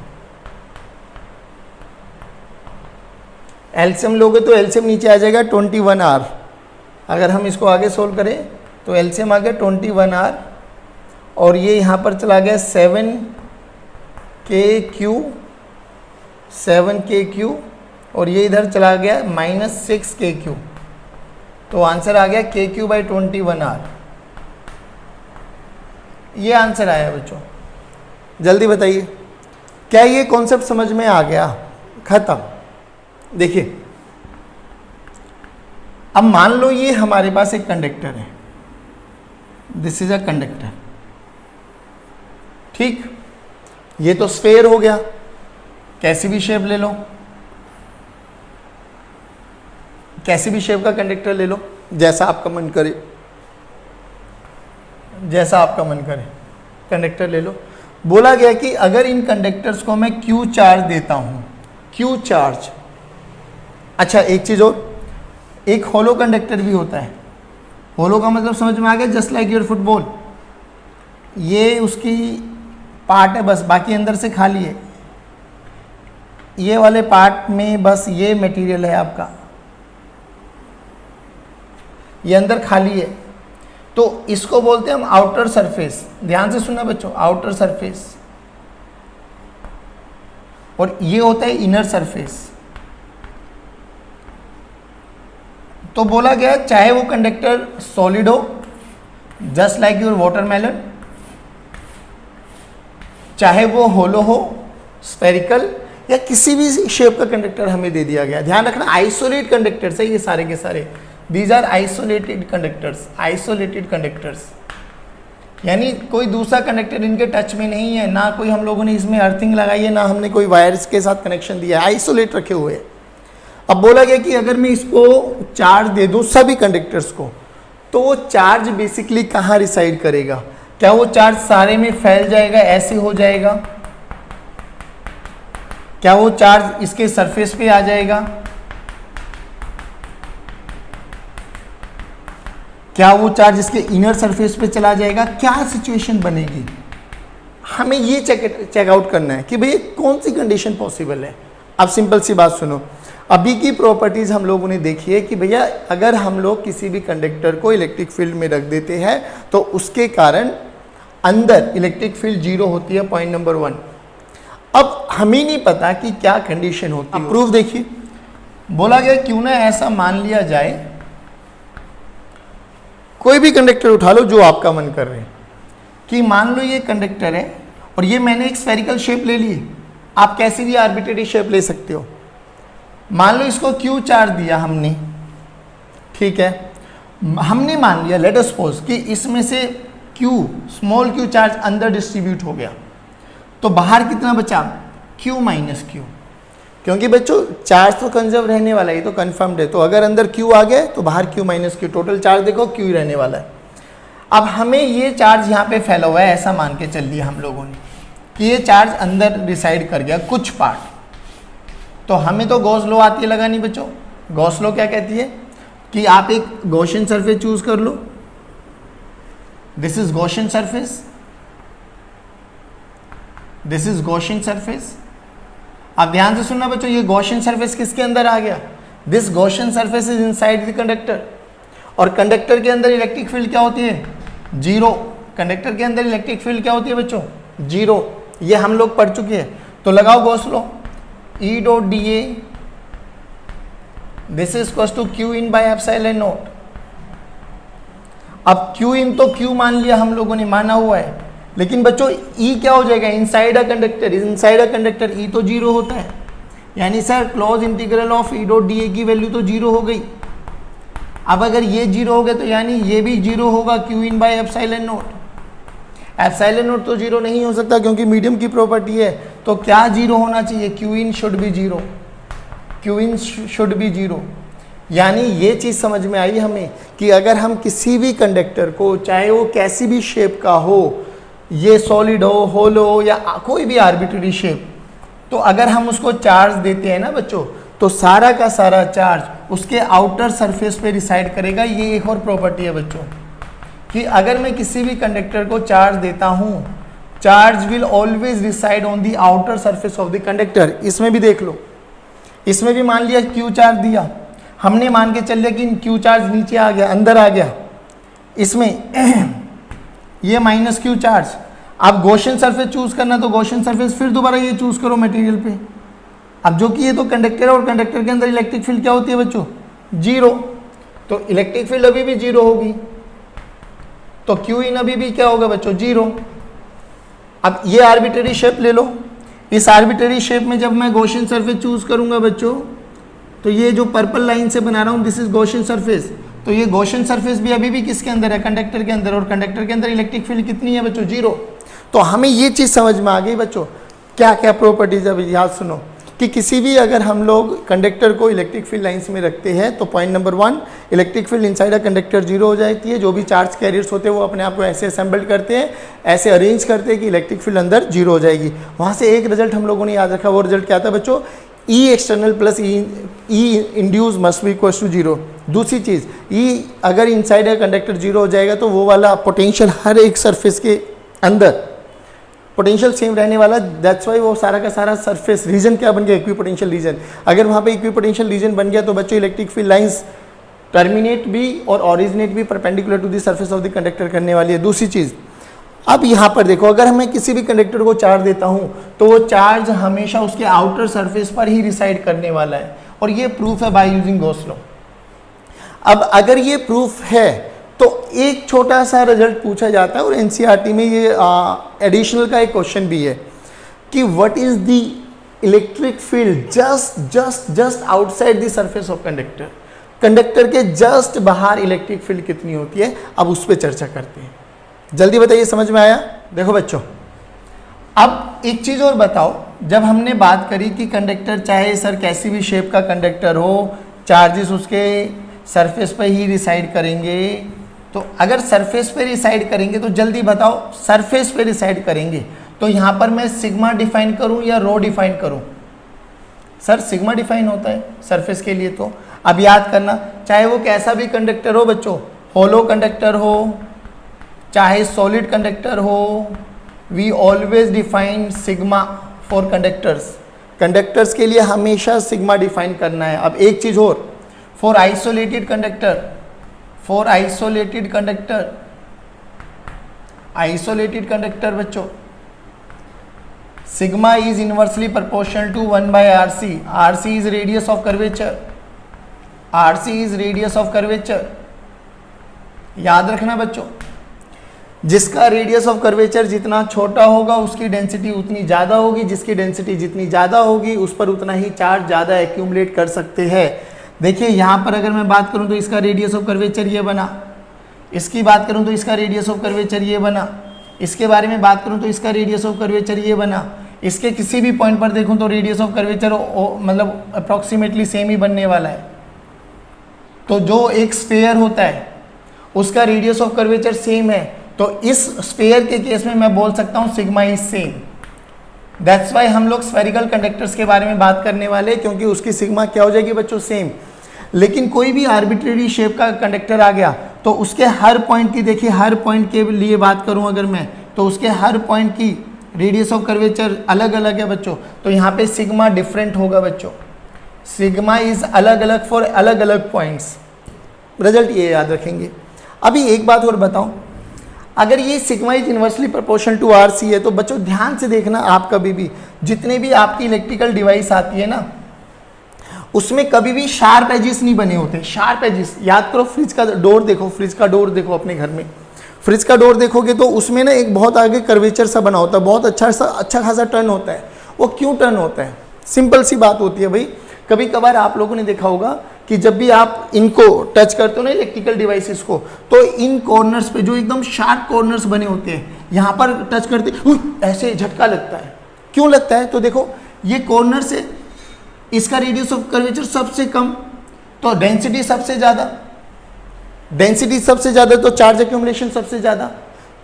एलसीएम लोगे तो एलसीएम नीचे आ जाएगा 21r। अगर हम इसको आगे सोल्व करें तो एलसीएम आ गया 21r, और ये यहाँ पर चला गया 7KQ, और ये इधर चला गया -6KQ, तो आंसर आ गया KQ/21r। ये आंसर आया बच्चों। जल्दी बताइए क्या ये कॉन्सेप्ट समझ में आ गया, खत्म। देखिए अब मान लो ये हमारे पास एक कंडक्टर है, दिस इज अ कंडक्टर, ठीक। ये तो स्फेयर हो गया, कैसी भी शेप ले लो, कैसी भी शेप का कंडक्टर ले लो, जैसा आपका मन करे, जैसा आपका मन करे कंडक्टर ले लो। बोला गया कि अगर इन कंडक्टर्स को मैं Q चार्ज देता हूं, Q चार्ज। अच्छा एक चीज और, एक होलो कंडक्टर भी होता है। होलो का मतलब समझ में आ गया, जस्ट लाइक योर फुटबॉल, ये उसकी पार्ट है बस, बाकी अंदर से खाली है। ये वाले पार्ट में बस ये मटेरियल है आपका, ये अंदर खाली है, तो इसको बोलते हैं हम आउटर सरफेस। ध्यान से सुनना बच्चों, आउटर सरफेस, और ये होता है इनर सरफेस। तो बोला गया चाहे वो कंडक्टर सॉलिड हो, जस्ट लाइक योर वाटरमेलन, चाहे वो होलो हो, स्फेरिकल, या किसी भी शेप का कंडक्टर हमें दे दिया गया। ध्यान रखना आइसोलेट कंडक्टर्स है ये सारे के सारे, these are isolated conductors, isolated conductors, यानी कोई दूसरा कंडक्टर इनके टच में नहीं है, ना कोई हम लोगों ने इसमें अर्थिंग लगाई है, ना हमने कोई वायर्स के साथ कनेक्शन दिया है, आइसोलेट रखे हुए हैं। अब बोला गया कि अगर मैं इसको चार्ज दे दूं सभी कंडक्टर्स को, तो वो चार्ज बेसिकली कहाँ रिसाइड करेगा, क्या वो चार्ज सारे में फैल जाएगा, ऐसे हो जाएगा, क्या वो चार्ज इसके सरफेस पे आ जाएगा, क्या वो चार्ज इसके इनर सरफेस पे चला जाएगा, क्या सिचुएशन बनेगी, हमें ये चेकआउट करना है कि भैया कौन सी कंडीशन पॉसिबल है। अब सिंपल सी बात सुनो, अभी की प्रॉपर्टीज हम लोगों ने देखी है कि भैया अगर हम लोग किसी भी कंडक्टर को इलेक्ट्रिक फील्ड में रख देते हैं तो उसके कारण अंदर इलेक्ट्रिक फील्ड 0 होती है, पॉइंट नंबर 1। अब हमें नहीं पता कि क्या कंडीशन होती है। प्रूफ देखिए, बोला गया क्यों ना ऐसा मान लिया जाए, कोई भी कंडक्टर उठा लो जो आपका मन कर रहे हैं, कि मान लो ये कंडक्टर है और ये मैंने एक स्फेरिकल शेप ले ली, आप कैसी भी आर्बिट्रेरी शेप ले सकते हो। मान लो इसको Q चार्ज दिया हमने, ठीक है, हमने मान लिया लेट अस सपोज कि इसमें से Q स्मॉल q चार्ज अंदर डिस्ट्रीब्यूट हो गया, तो बाहर कितना बचा Q माइनस Q, क्योंकि बच्चों चार्ज तो कंजर्व रहने वाला है, ये तो कंफर्म्ड है। तो अगर अंदर Q आ गया तो बाहर Q minus Q, total charge देखो Q ही रहने वाला है। अब हमें ये चार्ज यहाँ पे फैला हुआ है, ऐसा मान के चल लिया हम लोगों ने कि ये चार्ज अंदर रिसाइड कर गया कुछ पार्ट, तो हमें तो गॉस लॉ आती है लगानी बच्चों। गॉस लॉ क्या कहती है कि आप एक गॉसियन सरफेस चूज कर लो, this is Gaussian surface, this is Gaussian surface. आप ध्यान से सुनना बच्चों, ये गॉसियन सरफेस किसके अंदर आ गया, this Gaussian surface is inside the conductor. और कंडक्टर के अंदर इलेक्ट्रिक फील्ड क्या होती है, जीरो। कंडक्टर के अंदर इलेक्ट्रिक फील्ड क्या होती है बच्चों, जीरो। ये हम लोग पढ़ चुके हैं, तो लगाओ Gauss law, E dot D A this is equal to Q in by epsilon naught. अब क्यू इन तो क्यू मान लिया हम लोगों ने, माना हुआ है, लेकिन बच्चों E क्या हो जाएगा, inside a conductor, inside a conductor E तो जीरो होता है, यानी sir close integral of E dot D A की वैल्यू तो जीरो हो गई। अब अगर ये जीरो हो गया तो यानी ये भी जीरो होगा, Q in by epsilon not. Epsilon not तो जीरो नहीं हो सकता क्योंकि मीडियम की प्रॉपर्टी है, तो क्या जीरो होना चाहिए, Q in should be zero, Q in should be zero. यानी ये चीज़ समझ में आई हमें कि अगर हम किसी भी कंडक्टर को, चाहे वो कैसी भी शेप का हो, ये सॉलिड हो, होलो हो या कोई भी आर्बिट्ररी शेप, तो अगर हम उसको चार्ज देते हैं ना बच्चों, तो सारा का सारा चार्ज उसके आउटर सरफेस पे रिसाइड करेगा। ये एक और प्रॉपर्टी है बच्चों कि अगर मैं किसी भी कंडक्टर को चार्ज देता हूँ, charge will always reside on the outer surface of the conductor. इसमें भी देख लो, इसमें भी मान लिया क्यू चार्ज दिया हमने, मान के चल लिया कि क्यू चार्ज नीचे आ गया, अंदर आ गया, इसमें ये माइनस क्यू चार्ज। आप गॉसियन सरफेस चूज करना तो गॉसियन सरफेस फिर दोबारा ये चूज करो मटेरियल पे। अब जो कि ये तो कंडक्टर है और कंडक्टर के अंदर इलेक्ट्रिक फील्ड क्या होती है बच्चों, जीरो, तो इलेक्ट्रिक फील्ड अभी भी जीरो होगी, तो क्यू इन अभी भी क्या होगा बच्चों, जीरो। अब ये आर्बिट्ररी शेप ले लो, इस आर्बिट्ररी शेप में जब मैं गॉसियन सरफेस चूज करूंगा बच्चों, तो ये जो पर्पल लाइन से बना रहा हूं दिस इज गॉसियन सरफेस, तो ये गॉसियन सरफेस भी अभी भी किसके अंदर है, कंडक्टर के अंदर, और कंडक्टर के अंदर इलेक्ट्रिक फील्ड कितनी है बच्चों, जीरो। तो हमें ये चीज समझ में आ गई बच्चों, क्या क्या प्रॉपर्टीज। अब याद सुनो कि किसी भी अगर हम लोग कंडक्टर को इलेक्ट्रिक फील्ड लाइंस में रखते हैं तो point number 1, electric field inside a conductor zero हो जाती है। जो भी चार्ज कैरियर्स होते हैं वो अपने आप को ऐसे असेंबल्ड करते हैं, ऐसे अरेंज करते हैं कि इलेक्ट्रिक फील्ड अंदर जीरो हो जाएगी। वहाँ से एक रिजल्ट हम लोगों ने याद रखा, वो रिजल्ट क्या था बच्चों, E external plus E induce must be equal to zero. दूसरी चीज़, E अगर इनसाइड अ कंडक्टर जीरो हो जाएगा तो वो वाला पोटेंशियल हर एक सरफेस के अंदर पोटेंशियल सेम रहने वाला, दैट्स वाई वो सारा का सारा सरफेस रीजन क्या बन गया, इक्विपोटेंशियल रीजन। अगर वहाँ पे इक्विपोटेंशियल रीजन बन गया तो बच्चों इलेक्ट्रिक फील्ड लाइंस टर्मिनेट भी और ऑरिजिनेट भी perpendicular to the surface of the conductor करने वाली है। दूसरी चीज़, अब यहाँ पर देखो, अगर मैं किसी भी कंडक्टर को चार्ज देता हूँ तो वो चार्ज हमेशा उसके आउटर सरफेस पर ही रिसाइड करने वाला है, और ये प्रूफ है बाय यूजिंग गॉस लॉ। अब अगर ये प्रूफ है तो एक छोटा सा रिजल्ट पूछा जाता है, और एनसीईआरटी में ये एडिशनल का एक क्वेश्चन भी है कि what is the electric field just outside the surface of conductor. Conductor के जस्ट बाहर इलेक्ट्रिक फील्ड कितनी होती है, अब उस पर चर्चा करते हैं। जल्दी बताइए, समझ में आया? देखो बच्चों, अब एक चीज और बताओ, जब हमने बात करी कि कंडक्टर चाहे सर कैसी भी शेप का कंडक्टर हो, चार्जेस उसके सरफेस पे ही रिसाइड करेंगे, तो अगर सरफेस पे रिसाइड करेंगे तो जल्दी बताओ, सरफेस पे रिसाइड करेंगे तो यहाँ पर मैं सिग्मा डिफाइन करूँ या रो डिफाइन करूँ? सर सिग्मा डिफाइन होता है सरफेस के लिए। तो अब याद करना, चाहे वो कैसा भी कंडक्टर हो बच्चों, होलो कंडक्टर हो चाहे सॉलिड कंडक्टर हो, we always define sigma for conductors. Conductors के लिए हमेशा सिग्मा डिफाइन करना है। अब एक चीज और, फॉर आइसोलेटेड कंडक्टर बच्चों, sigma is inversely proportional to 1/RC। RC is radius of curvature. याद रखना बच्चों, जिसका रेडियस ऑफ कर्वेचर जितना छोटा होगा उसकी डेंसिटी उतनी ज़्यादा होगी, जिसकी डेंसिटी जितनी ज़्यादा होगी उस पर उतना ही चार्ज ज़्यादा एक्यूमुलेट कर सकते हैं। देखिए यहाँ पर अगर मैं बात करूँ तो इसका रेडियस ऑफ कर्वेचर ये बना, इसकी बात करूँ तो इसका रेडियस ऑफ कर्वेचर ये बना, इसके बारे में बात करूँ तो इसका रेडियस ऑफ कर्वेचर ये बना, इसके किसी भी पॉइंट पर देखूँ तो रेडियस ऑफ कर्वेचर मतलब अप्रॉक्सीमेटली सेम ही बनने वाला है। तो जो एक स्फीयर होता है उसका रेडियस ऑफ कर्वेचर सेम है, तो इस स्फीयर के केस में मैं बोल सकता हूँ sigma is same. That's why हम लोग स्फेरिकल कंडक्टर्स के बारे में बात करने वाले, क्योंकि उसकी सिग्मा क्या हो जाएगी बच्चों, सेम। लेकिन कोई भी आर्बिट्रेरी शेप का कंडक्टर आ गया तो उसके हर पॉइंट की, देखिए हर पॉइंट के लिए बात करूं अगर मैं, तो उसके हर पॉइंट की रेडियस ऑफ कर्वेचर अलग अलग है बच्चों। तो यहाँ पे सिग्मा डिफरेंट होगा बच्चों, सिग्मा इज अलग अलग फॉर अलग अलग पॉइंट्स। रिजल्ट ये याद रखेंगे। अभी एक बात और बताऊं, अगर ये sigma is inversely proportional to R C है तो बच्चों ध्यान से देखना, आप कभी भी जितने भी आपकी इलेक्ट्रिकल डिवाइस आती है ना, उसमें कभी भी शार्प एजेस नहीं बने होते। शार्प एजेस याद करो, फ्रिज का डोर देखो, फ्रिज का डोर देखो अपने घर में, फ्रिज का डोर देखोगे तो उसमें ना एक बहुत आगे कर्वेचर सा बना होता है, बहुत अच्छा खासा टर्न होता है। वो क्यों टर्न होता है? सिंपल सी बात होती है भाई, कभी कभार आप लोगों ने देखा होगा कि जब भी आप इनको टच करते हो ना इलेक्ट्रिकल डिवाइसेस को, तो इन कॉर्नर्स पे जो एकदम शार्प कॉर्नर्स बने होते हैं, यहाँ पर टच करते ऐसे झटका लगता है। क्यों लगता है? तो देखो ये कॉर्नर से इसका रेडियस ऑफ कर्वेचर सबसे कम, तो डेंसिटी सबसे ज़्यादा, डेंसिटी सबसे ज़्यादा तो चार्ज एक्यूमुलेशन सबसे ज़्यादा,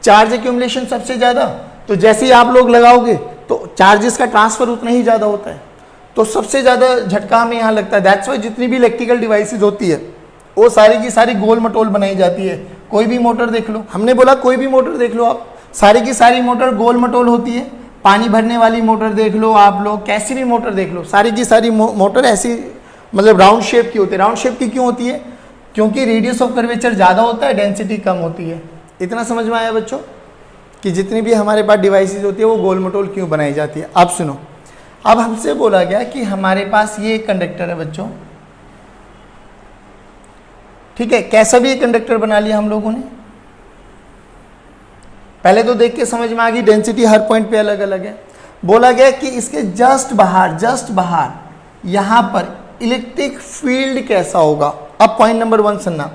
चार्ज एक्यूमुलेशन सबसे ज़्यादा, तो जैसे ही आप लोग लगाओगे तो चार्जेस का ट्रांसफर उतना ही ज़्यादा होता है, तो सबसे ज़्यादा झटका हमें यहाँ लगता है। दैट्स वाई जितनी भी इलेक्ट्रिकल डिवाइसेज होती है वो सारी की सारी गोल मटोल बनाई जाती है। कोई भी मोटर देख लो, हमने बोला कोई भी मोटर देख लो आप, सारी की सारी मोटर गोल मटोल होती है। पानी भरने वाली मोटर देख लो आप लोग, कैसी भी मोटर देख लो, सारी की सारी मोटर ऐसी मतलब राउंड शेप की होती है। राउंड शेप की क्यों होती है? क्योंकि रेडियस ऑफ कर्वेचर ज़्यादा होता है, डेंसिटी कम होती है। इतना समझ में आया बच्चों कि जितनी भी हमारे पास डिवाइसेज होती है वो गोल मटोल क्यों बनाई जाती है। अब सुनो, अब हमसे बोला गया कि हमारे पास ये कंडक्टर है बच्चों, ठीक है, कैसा भी कंडक्टर बना लिया हम लोगों ने। पहले तो देख के समझ में आ गई डेंसिटी हर पॉइंट पे अलग अलग है। बोला गया कि इसके जस्ट बाहर यहां पर इलेक्ट्रिक फील्ड कैसा होगा। अब पॉइंट नंबर 1 सुनना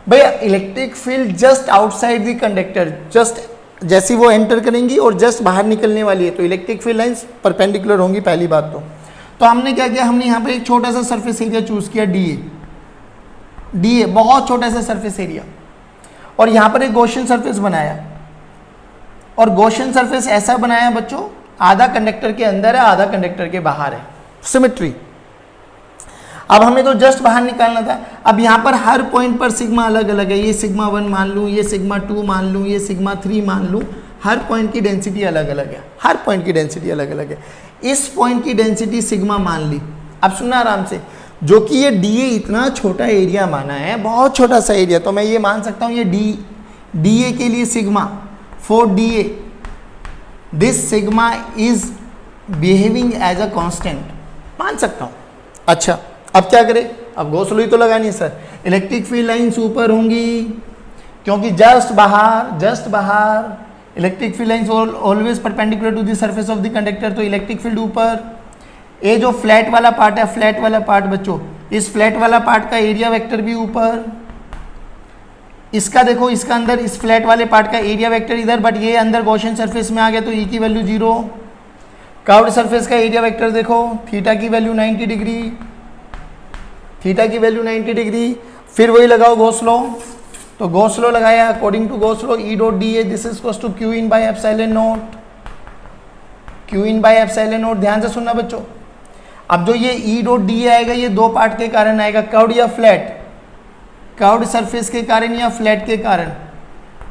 भैया, electric field just outside the conductor, just जैसी वो एंटर करेंगी और जस्ट बाहर निकलने वाली है तो इलेक्ट्रिक फील्ड लाइंस परपेंडिकुलर होंगी। पहली बात तो हमने क्या किया, हमने यहाँ पर एक छोटा सा सरफेस एरिया चूज किया, डी ए, बहुत छोटा सा सरफेस एरिया, और यहाँ पर एक गॉसियन सरफेस बनाया। और गॉसियन सरफेस ऐसा बनाया बच्चों, आधा कंडक्टर के अंदर है आधा कंडक्टर के बाहर है, सिमेट्री। अब हमें तो जस्ट बाहर निकालना था। अब यहाँ पर हर पॉइंट पर सिग्मा अलग अलग है, ये सिग्मा 1 मान लूँ, ये सिग्मा 2 मान लूँ, ये सिग्मा 3 मान लूँ, हर पॉइंट की डेंसिटी अलग अलग है, हर पॉइंट की डेंसिटी अलग अलग है। इस पॉइंट की डेंसिटी सिग्मा मान ली। अब सुनना आराम से, जो कि ये डी ए इतना छोटा एरिया माना है, बहुत छोटा सा एरिया, तो मैं ये मान सकता हूँ ये डी ए के लिए sigma for D A, this sigma is behaving as a constant, मान सकता हूँ। अच्छा अब क्या करें, अब गॉस लॉ ही तो लगानी है सर। इलेक्ट्रिक फील्ड लाइंस ऊपर होंगी क्योंकि जस्ट बाहर electric field lines always perpendicular to the surface of the conductor, तो इलेक्ट्रिक फील्ड ऊपर। ये जो फ्लैट वाला पार्ट है, फ्लैट वाला पार्ट बच्चों, इस फ्लैट वाला पार्ट का एरिया वेक्टर भी ऊपर। इसका देखो, इसका अंदर इस फ्लैट वाले पार्ट का एरिया वेक्टर इधर, बट ये अंदर गॉसियन सरफेस में आ गया तो ई की वैल्यू 0। कर्व्ड सरफेस का एरिया वेक्टर देखो, थीटा की वैल्यू 90 डिग्री, थीटा की वैल्यू 90 डिग्री। फिर वही लगाओ गॉस लॉ, तो गॉस लॉ लगाया, according to Gauss law E dot D A this is equals to Q in by epsilon naught, Q in by epsilon naught. ध्यान से सुनना बच्चों, अब जो ये ई डॉट डी ए आएगा ये दो पार्ट के कारण आएगा, कर्व्ड या फ्लैट, कर्व्ड सरफेस के कारण या फ्लैट के कारण।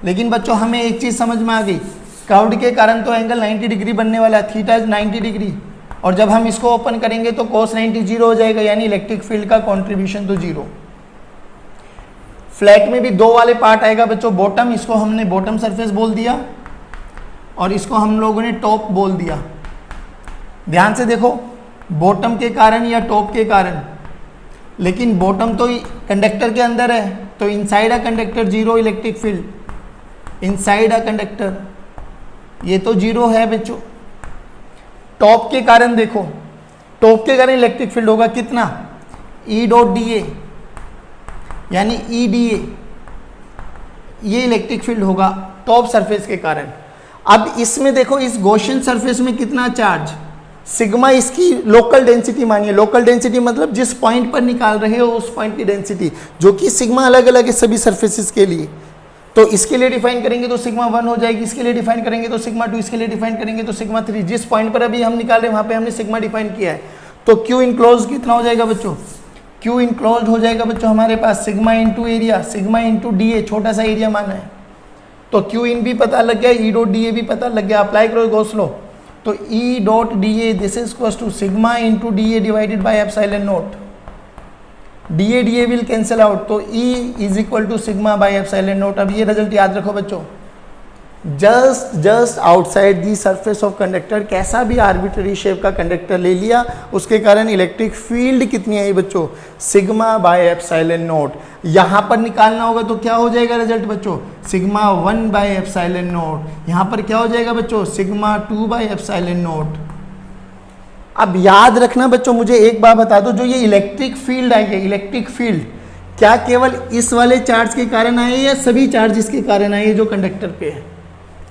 लेकिन बच्चों हमें एक चीज समझ में आ गई, कर्व्ड के कारण तो एंगल 90 डिग्री बनने वाला है, थीटा इज 90 डिग्री, और जब हम इसको ओपन करेंगे तो cos 90 0 हो जाएगा, यानी इलेक्ट्रिक फील्ड का कंट्रीब्यूशन तो 0। फ्लैट में भी दो वाले पार्ट आएगा बच्चों, बॉटम, इसको हमने बॉटम सरफेस बोल दिया और इसको हम लोगों ने टॉप बोल दिया। ध्यान से देखो, बॉटम के कारण या टॉप के कारण, लेकिन बॉटम तो कंडक्टर के अंदर है तो inside a conductor 0 electric field, inside a conductor ये तो 0 है बच्चों। टॉप के कारण देखो, टॉप के कारण इलेक्ट्रिक फील्ड होगा कितना, ई डॉट डी ए, यानी ई डी ए, ये इलेक्ट्रिक फील्ड होगा टॉप सरफेस के कारण। अब इसमें देखो, इस गॉसियन सरफेस में कितना चार्ज, सिग्मा इसकी लोकल डेंसिटी मानिए, लोकल डेंसिटी मतलब जिस पॉइंट पर निकाल रहे हो उस पॉइंट की डेंसिटी, जो कि सिग्मा अलग अलग है सभी सरफेसेस के लिए, तो इसके लिए डिफाइन करेंगे तो सिग्मा 1 हो जाएगी, इसके लिए डिफाइन करेंगे तो सिग्मा 2, इसके लिए डिफाइन करेंगे तो सिग्मा 3। जिस पॉइंट पर अभी हम निकाल रहे हैं वहां पे हमने सिग्मा डिफाइन किया है। तो क्यू इनक्लोज कितना हो जाएगा बच्चों? क्यू इनक्लोज हो जाएगा बच्चों हमारे पास sigma into area, sigma into d A, छोटा सा एरिया माना है। तो क्यू इन भी पता लग गया, ई डॉट डी ए भी पता लग गया। अप्लाई करो गॉस लॉ। तो E dot D A this is equal to sigma into d A divided by epsilon naught. D A will cancel out, तो E is equal to sigma by epsilon naught. अब ये result याद रखो बच्चों, just outside the surface of conductor, कैसा भी arbitrary shape का conductor ले लिया, उसके कारण इलेक्ट्रिक फील्ड कितनी आई बच्चों? Sigma bye epsilon not. यहां पर निकालना होगा तो क्या हो जाएगा रिजल्ट बच्चों? Sigma 1 bye epsilon not. यहां पर क्या हो जाएगा बच्चों? Sigma 2 bye epsilon naught. अब याद रखना बच्चों, मुझे एक बात बता दो, जो ये इलेक्ट्रिक फील्ड आई है, इलेक्ट्रिक फील्ड क्या केवल इस वाले चार्ज के कारण आए या सभी चार्जेस के कारण आए जो कंडक्टर पे है?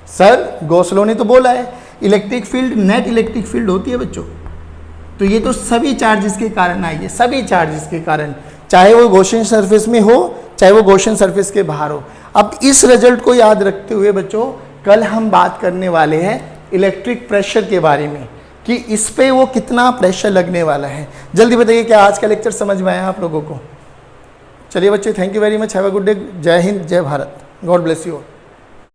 सर गॉस लॉ ने तो बोला है electric field net electric field होती है बच्चों, तो ये तो सभी चार्जेस के कारण आई है, सभी चार्जेस के कारण, चाहे वो गॉसियन सरफेस में हो चाहे वो गॉसियन सरफेस के बाहर हो। अब इस रिजल्ट को याद रखते हुए बच्चों कल हम बात करने वाले हैं इलेक्ट्रिक प्रेशर के बारे में, कि इस पे वो कितना प्रेशर लगने वाला है। जल्दी बताइए क्या आज का लेक्चर समझ में आया आप लोगों को? चलिए बच्चे, thank you very much, have a good day. जय हिंद, जय Bharat, God bless you all.